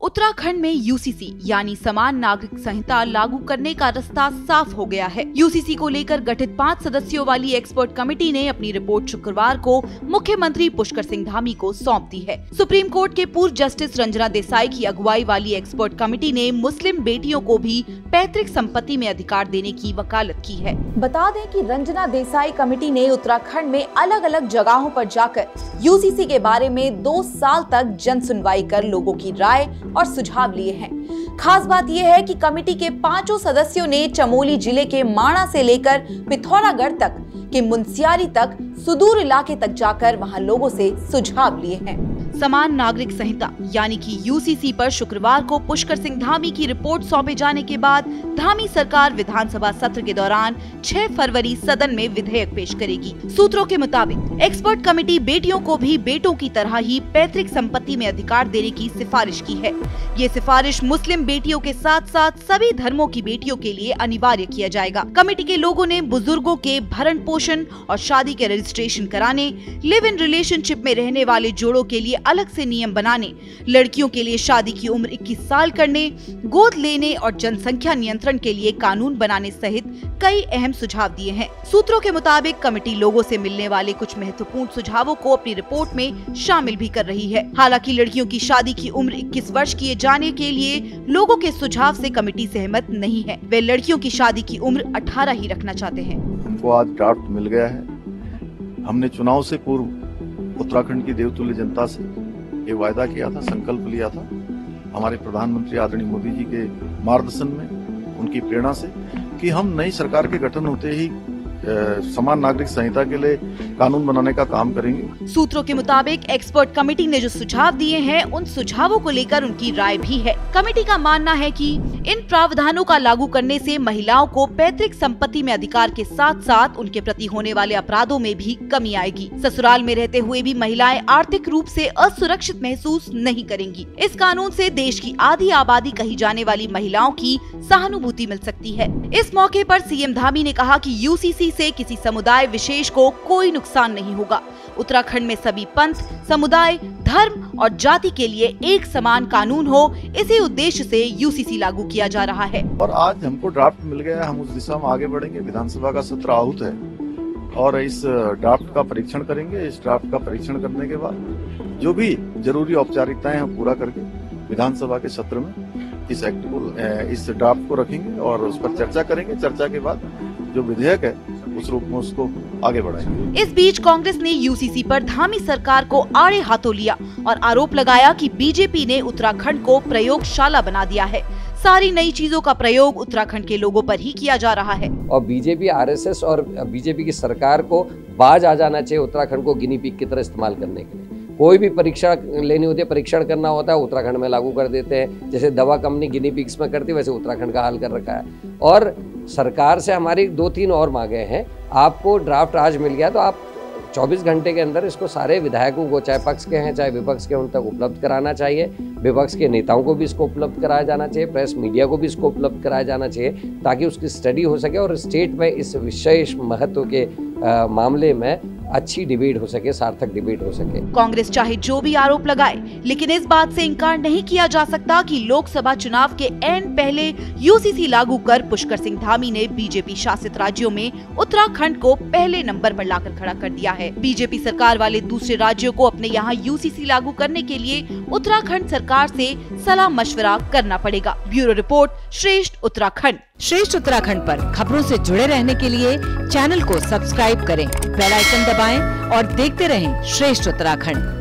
उत्तराखंड में यूसीसी यानी समान नागरिक संहिता लागू करने का रास्ता साफ हो गया है। यूसीसी को लेकर गठित 5 सदस्यों वाली एक्सपर्ट कमेटी ने अपनी रिपोर्ट शुक्रवार को मुख्यमंत्री पुष्कर सिंह धामी को सौंप दी है। सुप्रीम कोर्ट के पूर्व जस्टिस रंजना देसाई की अगुवाई वाली एक्सपर्ट कमेटी ने मुस्लिम बेटियों को भी पैतृक संपत्ति में अधिकार देने की वकालत की है। बता दें कि रंजना देसाई कमेटी ने उत्तराखंड में अलग अलग जगहों पर जाकर यूसीसी के बारे में 2 साल तक जन सुनवाई कर लोगों की राय और सुझाव लिए हैं। खास बात यह है कि कमेटी के 5 सदस्यों ने चमोली जिले के माणा से लेकर पिथौरागढ़ तक के मुनस्यारी तक सुदूर इलाके तक जाकर वहां लोगों से सुझाव लिए हैं। समान नागरिक संहिता यानी कि यूसीसी पर शुक्रवार को पुष्कर सिंह धामी की रिपोर्ट सौंपे जाने के बाद धामी सरकार विधानसभा सत्र के दौरान 6 फरवरी सदन में विधेयक पेश करेगी। सूत्रों के मुताबिक एक्सपर्ट कमेटी बेटियों को भी बेटों की तरह ही पैतृक संपत्ति में अधिकार देने की सिफारिश की है। ये सिफारिश मुस्लिम बेटियों के साथ साथ सभी धर्मों की बेटियों के लिए अनिवार्य किया जाएगा। कमेटी के लोगों ने बुजुर्गों के भरण पोषण और शादी के रजिस्ट्रेशन कराने, लिव इन रिलेशनशिप में रहने वाले जोड़ों के लिए अलग से नियम बनाने, लड़कियों के लिए शादी की उम्र 21 साल करने, गोद लेने और जनसंख्या नियंत्रण के लिए कानून बनाने सहित कई अहम सुझाव दिए हैं। सूत्रों के मुताबिक कमेटी लोगों से मिलने वाले कुछ महत्वपूर्ण सुझावों को अपनी रिपोर्ट में शामिल भी कर रही है। हालांकि लड़कियों की शादी की उम्र 21 वर्ष किए जाने के लिए लोगों के सुझाव से कमेटी सहमत नहीं है। वे लड़कियों की शादी की उम्र 18 ही रखना चाहते हैं। हमको आज ड्राफ्ट मिल गया है। हमने चुनाव से पूर्व उत्तराखंड की देवतुल्य जनता से ये वायदा किया था, संकल्प लिया था, हमारे प्रधानमंत्री आदरणीय मोदी जी के मार्गदर्शन में, उनकी प्रेरणा से, कि हम नई सरकार के गठन होते ही समान नागरिक संहिता के लिए कानून बनाने का काम करेंगे। सूत्रों के मुताबिक एक्सपर्ट कमेटी ने जो सुझाव दिए हैं, उन सुझावों को लेकर उनकी राय भी है। कमेटी का मानना है कि इन प्रावधानों का लागू करने से महिलाओं को पैतृक संपत्ति में अधिकार के साथ साथ उनके प्रति होने वाले अपराधों में भी कमी आएगी। ससुराल में रहते हुए भी महिलाएं आर्थिक रूप से असुरक्षित महसूस नहीं करेंगी। इस कानून से देश की आधी आबादी कही जाने वाली महिलाओं की सहानुभूति मिल सकती है। इस मौके पर सीएम धामी ने कहा कि यूसीसी से किसी समुदाय विशेष को कोई नुकसान नहीं होगा। उत्तराखंड में सभी पंथ, समुदाय, धर्म और जाति के लिए एक समान कानून हो, इसी उद्देश्य से यूसीसी लागू किया जा रहा है। और आज हमको ड्राफ्ट मिल गया, हम उस दिशा में आगे बढ़ेंगे। विधानसभा का सत्र आहूत है और इस ड्राफ्ट का परीक्षण करेंगे। इस ड्राफ्ट का परीक्षण करने के बाद जो भी जरूरी औपचारिकताएं हम पूरा करके विधानसभा के सत्र में इस एक्ट को, इस ड्राफ्ट को रखेंगे और उस पर चर्चा करेंगे। चर्चा के बाद जो विधेयक है उस रूप में उसको आगे बढ़ाएंगे। इस बीच कांग्रेस ने यूसीसी पर धामी सरकार को आड़े हाथों लिया और आरोप लगाया कि बीजेपी ने उत्तराखंड को प्रयोगशाला बना दिया है। सारी नई चीजों का प्रयोग उत्तराखंड के लोगों पर ही किया जा रहा है। और बीजेपी, आरएसएस और बीजेपी की सरकार को बाज आ जाना चाहिए उत्तराखंड को गिनी पिग की तरह इस्तेमाल करने के लिए। कोई भी परीक्षा लेनी होती है, परीक्षण करना होता है, उत्तराखंड में लागू कर देते हैं। जैसे दवा कंपनी गिनी पिग्स में करती है, वैसे उत्तराखंड का हाल कर रखा है। और सरकार से हमारी 2-3 और मांगे हैं। आपको ड्राफ्ट आज मिल गया तो आप 24 घंटे के अंदर इसको सारे विधायकों को, चाहे पक्ष के हैं चाहे विपक्ष के, उन तक उपलब्ध कराना चाहिए। विपक्ष के नेताओं को भी इसको उपलब्ध कराया जाना चाहिए, प्रेस मीडिया को भी इसको उपलब्ध कराया जाना चाहिए, ताकि उसकी स्टडी हो सके और स्टेट में इस विशेष महत्व के मामले में अच्छी डिबेट हो सके, सार्थक डिबेट हो सके। कांग्रेस चाहे जो भी आरोप लगाए, लेकिन इस बात से इनकार नहीं किया जा सकता कि लोकसभा चुनाव के ऐन पहले यूसीसी लागू कर पुष्कर सिंह धामी ने बीजेपी शासित राज्यों में उत्तराखंड को पहले नंबर पर लाकर खड़ा कर दिया है। बीजेपी सरकार वाले दूसरे राज्यों को अपने यहाँ यूसीसी लागू करने के लिए उत्तराखंड सरकार से सलाह मशवरा करना पड़ेगा। ब्यूरो रिपोर्ट, श्रेष्ठ उत्तराखंड। श्रेष्ठ उत्तराखंड पर खबरों से जुड़े रहने के लिए चैनल को सब्सक्राइब करें, बेल आइकन दबाएं और देखते रहें श्रेष्ठ उत्तराखंड।